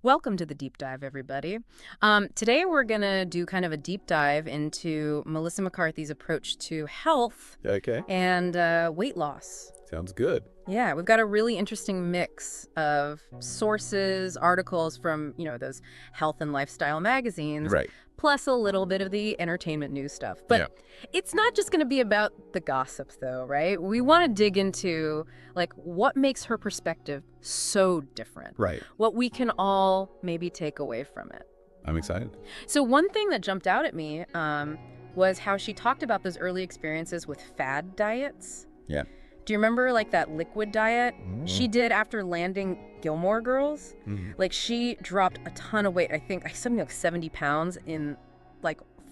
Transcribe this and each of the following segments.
Welcome to the deep dive, everybody. Today we're going to do kind of a deep dive into Melissa McCarthy's approach to health Okay. and weight loss. Sounds good. Yeah, we've got a really interesting mix of sources, articles from, those health and lifestyle magazines, Right. plus a little bit of the entertainment news stuff. But Yeah. it's not just going to be about the gossip, though, right? We want to dig into, what makes her perspective so different. Right. What we can all maybe take away from it. I'm excited. So one thing that jumped out at me was how she talked about those early experiences with fad diets. Yeah. Do you remember that liquid diet she Mm-hmm. did after landing Gilmore Girls? She dropped a ton of weight. I think something like 70 pounds in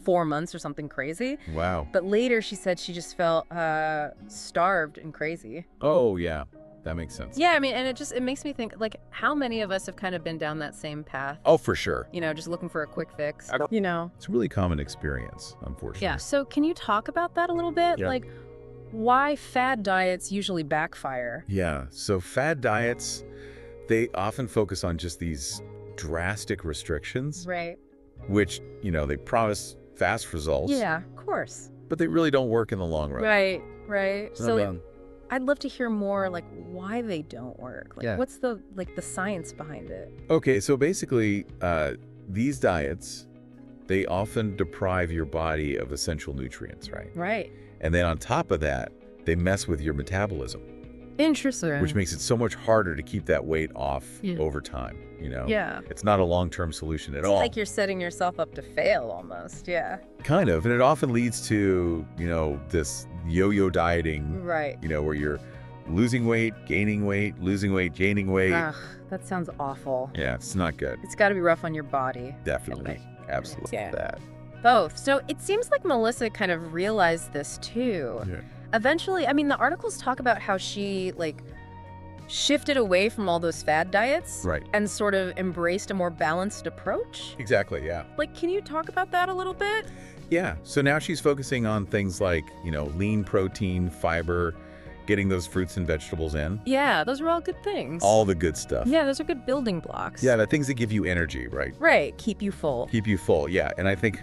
4 months or something crazy. Wow. But later she said she just felt starved and crazy. Oh, yeah. That makes sense. Yeah, I mean, and it makes me think, how many of us have kind of been down that same path? Oh, for sure. Just looking for a quick fix. It's a really common experience, unfortunately. Yeah, so can you talk about that a little bit? Yeah. Why fad diets usually backfire? Yeah. So fad diets, they often focus on just these drastic restrictions, Right. which, they promise fast results. Yeah, of course. But they really don't work in the long run. Right. Not So done. I'd love to hear more, why they don't work. Yeah. What's the science behind it? Okay, so basically, these diets, they often deprive your body of essential nutrients, right? Right. And then on top of that, they mess with your metabolism, Interesting. which makes it so much harder to keep that weight off Yeah. over time, Yeah. It's not a long-term solution at It's all. like you're setting yourself up to fail almost. Yeah. Kind of, and it often leads to, this yo-yo dieting, Right. where you're losing weight, gaining weight, losing weight, gaining weight. Ugh, that sounds awful. Yeah, it's not good. It's got to be rough on your body. Definitely. Anyway. Absolutely. Yeah. That. Both. So it seems like Melissa kind of realized this too. Yeah. Eventually, I mean, the articles talk about how she shifted away from all those fad diets Right. and sort of embraced a more balanced approach. Exactly, yeah. Can you talk about that a little bit? Yeah, so now she's focusing on things like, lean protein, fiber, getting those fruits and vegetables in. Yeah, those are all good things. All the good stuff. Yeah, those are good building blocks. Yeah, the things that give you energy, right? Right, keep you full. Keep you full, yeah. And I think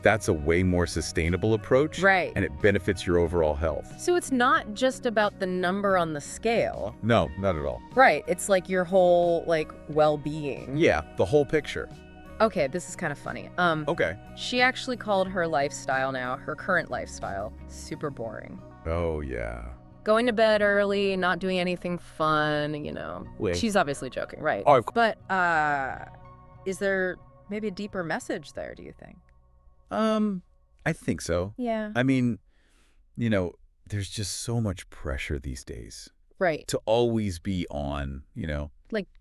that's a way more sustainable approach. Right. And it benefits your overall health. So it's not just about the number on the scale. No, not at all. Right, it's your whole well-being. Yeah, the whole picture. Okay, this is kind of funny. Okay. She actually called her lifestyle now, her current lifestyle, super boring. Oh, yeah. Going to bed early, not doing anything fun, Wait. She's obviously joking, right? Oh, But is there maybe a deeper message there, do you think? I think so. Yeah. I mean, there's just so much pressure these days Right. to always be on,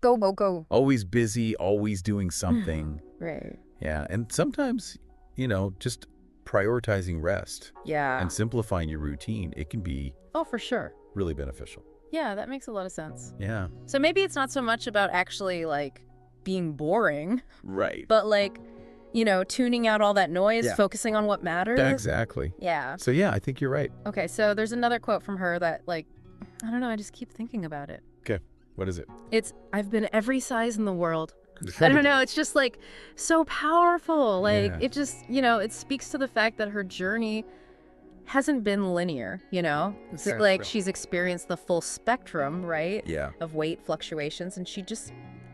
Go, go, go. always busy, always doing something. Right. Yeah, and sometimes, just prioritizing rest Yeah. and simplifying your routine, it can be Oh, for sure. really beneficial. Yeah, that makes a lot of sense. Yeah. So maybe it's not so much about actually being boring, Right. but tuning out all that noise, Yeah. focusing on what matters. Exactly. Yeah. So yeah, I think you're right. Okay, so there's another quote from her that I don't know, I just keep thinking about it. Okay. What is it? It's, I've been every size in the world. I don't know, it's just so powerful. Yeah. It just, it speaks to the fact that her journey hasn't been linear, It's Exactly. she's experienced the full spectrum, right? Yeah. Of weight fluctuations, and she just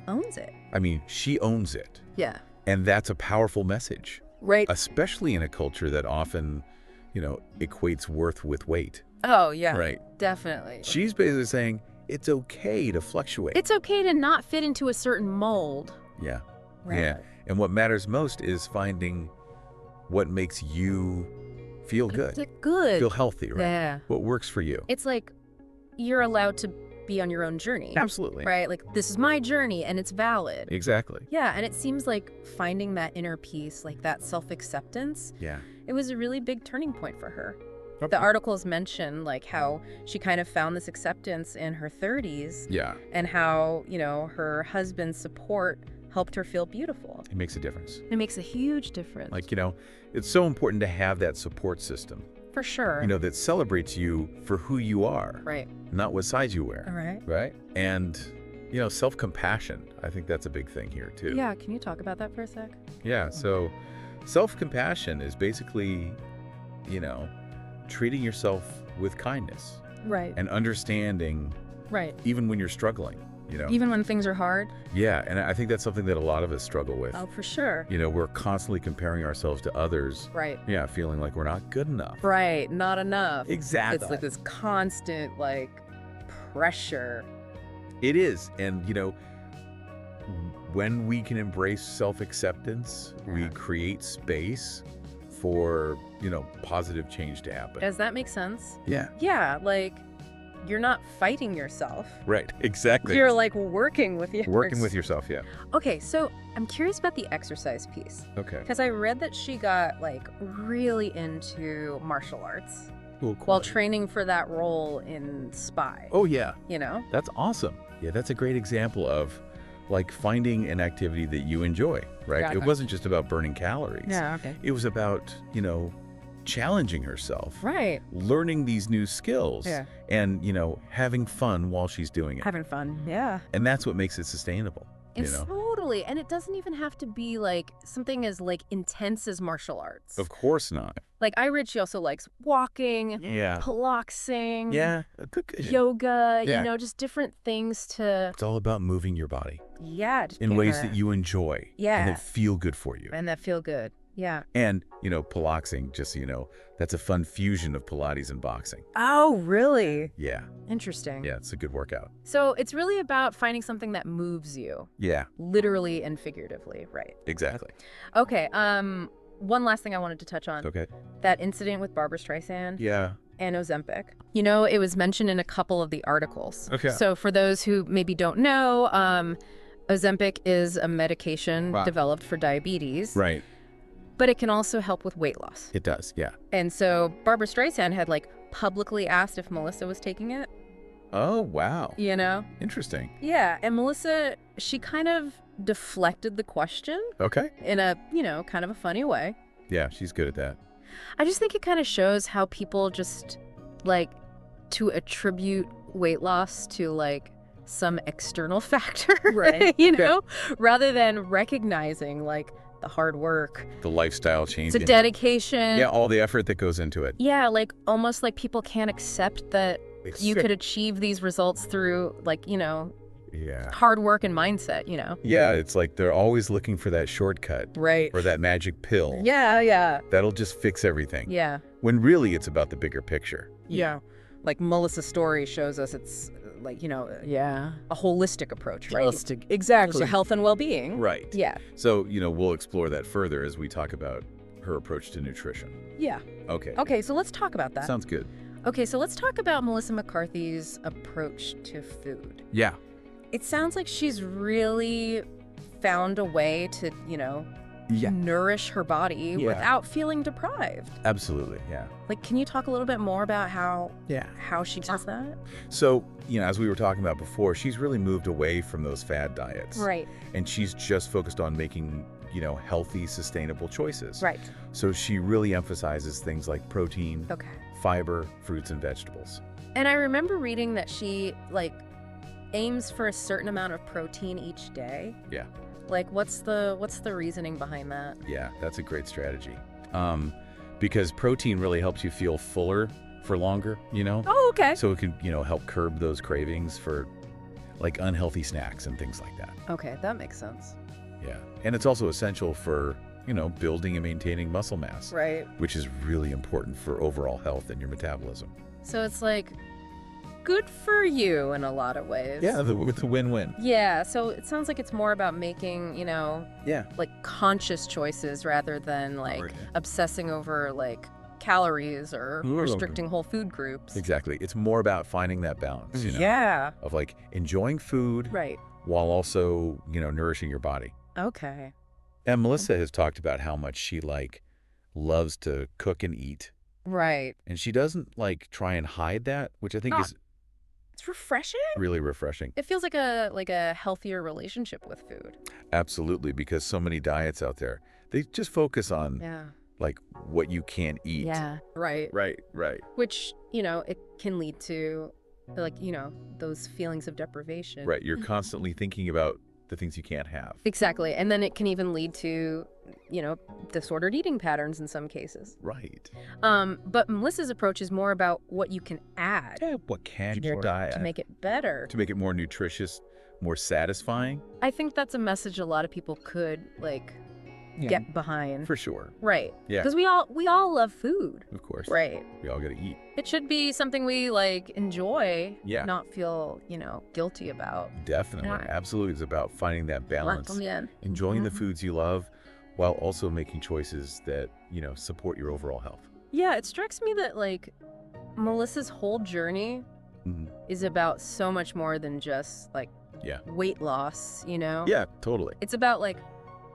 owns it. I mean, she owns it. Yeah. And that's a powerful message, Right. especially in a culture that often, equates worth with weight. Oh, yeah. Right. Definitely. She's basically saying it's okay to fluctuate. It's okay to not fit into a certain mold. Yeah. Right. Yeah. And what matters most is finding what makes you feel good, Good. feel healthy, right? Yeah. What works for you. It's you're allowed to be on your own journey. Absolutely. Right? This is my journey and it's valid. Exactly. Yeah, and it seems finding that inner peace, that self-acceptance, Yeah. it was a really big turning point for her. Okay. The articles mention how she kind of found this acceptance in her 30s Yeah. and how, her husband's support helped her feel beautiful. It makes a difference. It makes a huge difference. It's so important to have that support system, For sure. that celebrates you for who you are, Right. not what size you wear. All right. Right? And, self-compassion. I think that's a big thing here too. Yeah, can you talk about that for a sec? Yeah, so self-compassion is basically, treating yourself with kindness Right. and understanding Right. even when you're struggling, Even when things are hard? Yeah, and I think that's something that a lot of us struggle with. Oh, for sure. We're constantly comparing ourselves to others. Right. Yeah, feeling like we're not good enough. Right, not enough. Exactly. It's like this constant, pressure. It is. And, when we can embrace self-acceptance, we create space for, positive change to happen. Does that make sense? Yeah. Yeah, you're not fighting yourself. Right, exactly. You're working with yourself. Working with yourself, yeah. Okay, so I'm curious about the exercise piece. Okay. Because I read that she got really into martial arts Cool. while training for that role in Spy. Oh, yeah. That's awesome. Yeah, that's a great example of finding an activity that you enjoy, right? Got it. It wasn't just about burning calories. Yeah, okay. It was about, challenging herself. Right. Learning these new skills. Yeah. And, having fun while she's doing it. Having fun. Yeah. And that's what makes it sustainable. It's totally. And it doesn't even have to be something as intense as martial arts. Of course not. I read she also likes walking, Yeah. piloxing, Yeah. yoga, Yeah. just different things to, It's all about moving your body just in being ways a- that you enjoy. Yeah. And that feel good for you. and that feel good. Yeah. And, piloxing, just so you know, that's a fun fusion of Pilates and boxing. Oh, really? Yeah. Interesting. Yeah, it's a good workout. So it's really about finding something that moves you, Yeah, literally and figuratively, right? exactly. Okay. One last thing I wanted to touch on. Okay. That incident with Barbara Streisand Yeah. and Ozempic. It was mentioned in a couple of the articles. Okay. So for those who maybe don't know, Ozempic is a medication Wow. developed for diabetes, Right. but it can also help with weight loss. It does, yeah. And so Barbara Streisand had publicly asked if Melissa was taking it, Oh, wow. Interesting. Yeah, and Melissa, she kind of deflected the question Okay. in a, kind of a funny way. Yeah, she's good at that. I just think it kind of shows how people just to attribute weight loss to some external factor, Right. rather than recognizing the hard work, The lifestyle change. the dedication. Yeah, all the effort that goes into it. Yeah, almost people can't accept that you could achieve these results through Yeah. hard work and mindset, Yeah, it's they're always looking for that shortcut Right. or that magic pill. Yeah, yeah. That'll just fix everything. Yeah. When really it's about the bigger picture. Yeah. Melissa's story shows us it's a holistic approach, right? Exactly. To health and well-being. Right. Yeah. So, we'll explore that further as we talk about her approach to nutrition. Yeah. Okay. Okay, so let's talk about that. Sounds good. Okay, so let's talk about Melissa McCarthy's approach to food. Yeah. It sounds like she's really found a way to, nourish her body Yeah. without feeling deprived. Absolutely. Yeah. Can you talk a little bit more about how she does that? So, as we were talking about before, she's really moved away from those fad diets. Right. And she's just focused on making, healthy, sustainable choices. Right. So she really emphasizes things like protein, Okay. fiber, fruits, and vegetables. And I remember reading that she aims for a certain amount of protein each day. Yeah. What's the reasoning behind that? Yeah, that's a great strategy. Because protein really helps you feel fuller for longer, Oh, okay. So it can, help curb those cravings for unhealthy snacks and things like that. Okay, that makes sense. Yeah. And it's also essential for, building and maintaining muscle mass. Right. Which is really important for overall health and your metabolism. So it's good for you in a lot of ways. Yeah, it's a win-win. Yeah, so it sounds like it's more about making, Yeah. conscious choices rather than obsessing over calories or restricting whole food groups. Exactly. It's more about finding that balance, Yeah. of enjoying food Right. while also, nourishing your body. Okay. And Melissa has talked about how much she loves to cook and eat. Right. And she doesn't try and hide that, which I think is It's refreshing. really refreshing. It feels like a healthier relationship with food. Absolutely, because so many diets out there, they just focus on Yeah. what you can't eat. Yeah. Right. Right. Which, it can lead to like, those feelings of deprivation. Right. You're constantly thinking about the things you can't have. Exactly. And then it can even lead to, disordered eating patterns in some cases. Right. But Melissa's approach is more about what you can add Yeah, what can your diet to make it better. to make it more nutritious, more satisfying? I think that's a message a lot of people could, get behind. For sure. Right. Yeah. Because we all love food. Of course. Right. We all got to eat. It should be something we enjoy, Yeah. not feel, guilty about. Definitely. Yeah. Absolutely. It's about finding that balance, También. enjoying the foods you love while also making choices that, support your overall health. Yeah, it strikes me that Melissa's whole journey is about so much more than just Yeah. weight loss, Yeah, totally. It's about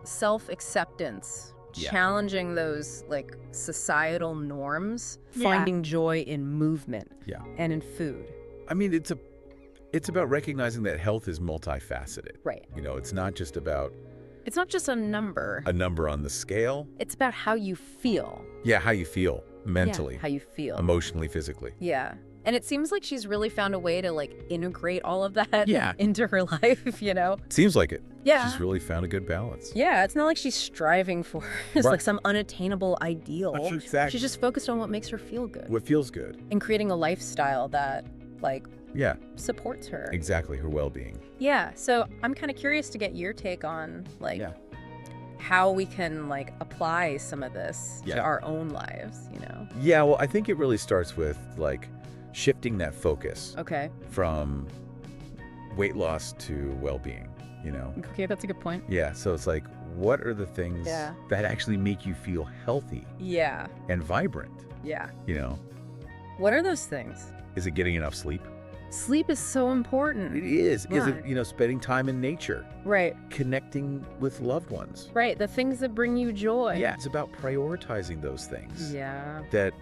self-acceptance, Yeah. challenging those societal norms, finding joy in movement and in food. I mean, it's about recognizing that health is multifaceted. Right. It's not just about It's not just a number. a number on the scale. It's about how you feel. Yeah, how you feel mentally, Yeah, how you feel. emotionally, physically. Yeah. And it seems like she's really found a way to integrate all of that Yeah. into her life, Seems like it. Yeah. She's really found a good balance. Yeah, it's not like she's striving for it's Right. some unattainable ideal. Exactly. She's just focused on what makes her feel good What feels good. and creating a lifestyle that Yeah, supports her. exactly. Her well-being. Yeah, so I'm kind of curious to get your take on Yeah. how we can apply some of this Yeah. to our own lives, Yeah, well, I think it really starts with shifting that focus Okay. from weight loss to well-being, Okay, that's a good point. Yeah, so it's what are the things Yeah. that actually make you feel healthy Yeah. and vibrant? Yeah. What are those things? Is it getting enough sleep? Sleep is so important. It is. Is Right. it, spending time in nature, Right. connecting with loved ones? Right. The things that bring you joy. Yeah, it's about prioritizing those things Yeah. that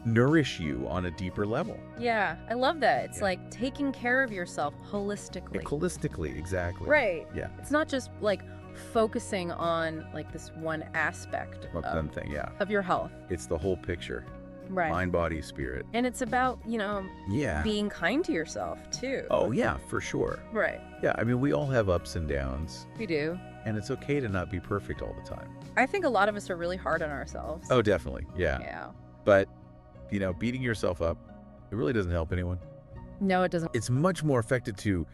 nourish you on a deeper level. Yeah. I love that. It's Yeah. taking care of yourself holistically. Holistically, exactly. Right. Yeah. It's not just focusing on this one aspect One thing, yeah. of your health. It's the whole picture. Right. Mind, body, spirit. And it's about, Yeah. being kind to yourself too. Oh, yeah, for sure. Right. Yeah, I mean, we all have ups and downs, We do. and it's okay to not be perfect all the time. I think a lot of us are really hard on ourselves. Oh, definitely. Yeah. Yeah. But, beating yourself up, it really doesn't help anyone. No, it doesn't. It's much more effective to,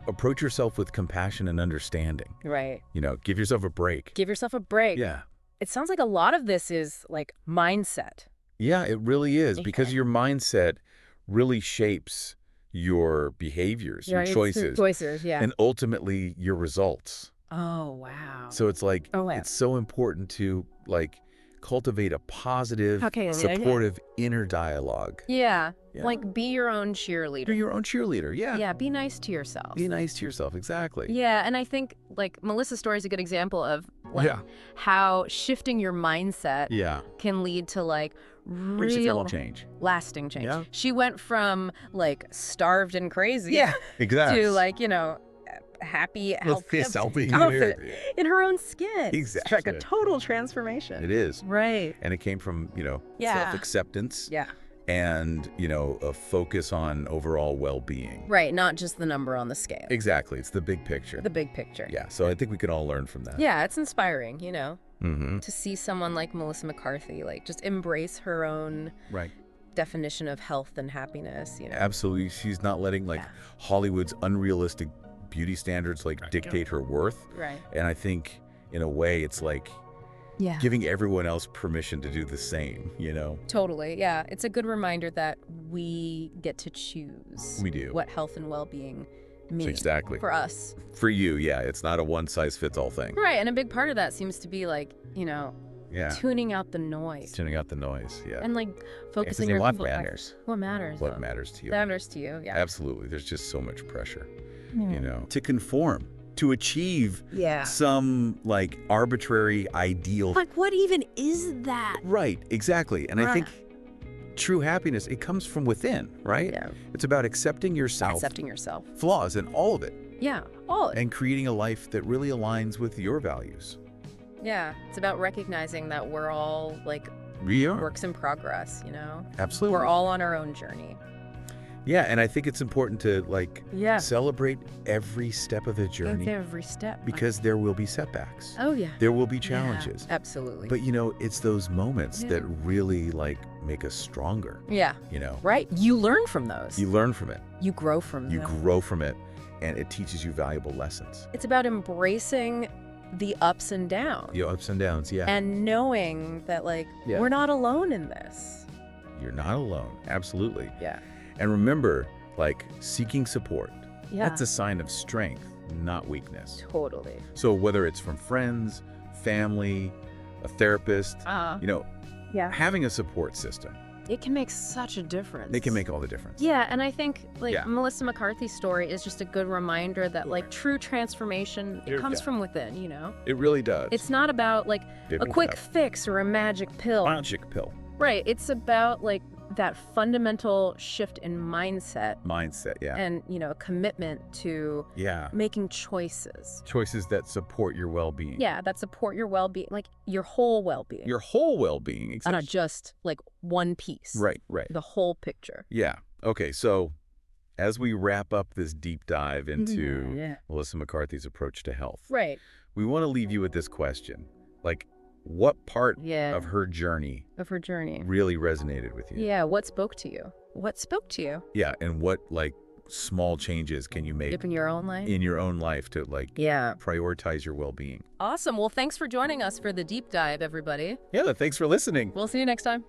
approach yourself with compassion and understanding. Right. Give yourself a break. Give yourself a break. Yeah. It sounds like a lot of this is mindset. Yeah, it really is, because Okay. your mindset really shapes your behaviors, your Right, it's choices, Choices, yeah. and ultimately your results. Oh, wow. So it's Oh, wow. it's so important to cultivate a positive, Okay, yeah. supportive inner dialogue. Yeah. Yeah. Be your own cheerleader. You're your own cheerleader. Yeah. Yeah, be nice to yourself. Be nice to yourself. Exactly. Yeah, and I think Melissa's story is a good example of Yeah. how shifting your mindset Yeah. can lead to Pretty real subtle change. lasting change. Yeah. She went from starved and crazy Exactly. to happy, healthy, selfie. confident in her own skin. Exactly. It's a total transformation. It is. Right. And it came from, Yeah. self-acceptance Yeah. and, a focus on overall well-being. Right, not just the number on the scale. Exactly. It's the big picture. The big picture. Yeah. So I think we can all learn from that. Yeah, it's inspiring, Mm-hmm. to see someone like Melissa McCarthy just embrace her own Right. definition of health and happiness, Absolutely. She's not letting Yeah. Hollywood's unrealistic beauty standards dictate her worth. Right. And I think in a way it's Yeah. giving everyone else permission to do the same, Totally. Yeah. It's a good reminder that we get to choose We do. what health and well-being mean Exactly. for us. For you, yeah. It's not a one-size-fits-all thing. Right. And a big part of that seems to be Yeah. tuning out the noise Tuning out the noise. Yeah. and focusing Saying your what matters. What matters? What matters to you. Matters to you. Yeah. Absolutely. There's just so much pressure, Yeah. to conform, to achieve Yeah. some arbitrary ideal. What even is that? Right, exactly. And I think true happiness, it comes from within, right? Yeah. It's about accepting yourself, Accepting yourself. flaws and all of it, Yeah. All. and creating a life that really aligns with your values. Yeah. It's about recognizing that we're all We are. works in progress, Absolutely. We're all on our own journey. Yeah, and I think it's important to Yeah. celebrate every step of the journey Every step. because there will be setbacks. Oh, yeah. There will be Yeah, challenges. absolutely. But it's those moments Yeah. that really make us stronger, yeah. Right. You learn from those. You learn from it. You grow from You them. grow from it, and it teaches you valuable lessons. It's about embracing the ups and downs. Your ups and downs, yeah. And knowing that, Yeah. we're not alone in this. You're not alone. Absolutely. Yeah. And remember, seeking support, Yeah. that's a sign of strength, not weakness. Totally. So whether it's from friends, family, a therapist, Yeah. having a support system, It can make such a difference. they can make all the difference. Yeah, and I think Yeah. Melissa McCarthy's story is just a good reminder that true transformation, it comes from within, It really does. It's not about a quick fix or a magic pill. magic pill Right, it's about that fundamental shift in mindset mindset, yeah. and, a commitment to Yeah. making choices. Choices that support your well-being. Yeah, that support your well-being, your whole well-being. Your whole well-being. Not Exactly. just one piece. Right. The whole picture. Yeah. Okay, so as we wrap up this deep dive into Yeah. Melissa McCarthy's approach to health, Right. we want to leave you with this question. What part Yeah. of her journey Of her journey. really resonated with you? Yeah, what spoke to you? What spoke to you? Yeah, and what small changes can you make In your own life? in your own life to Yeah. prioritize your well-being? Awesome. Well, thanks for joining us for the deep dive, everybody. Yeah, thanks for listening. We'll see you next time.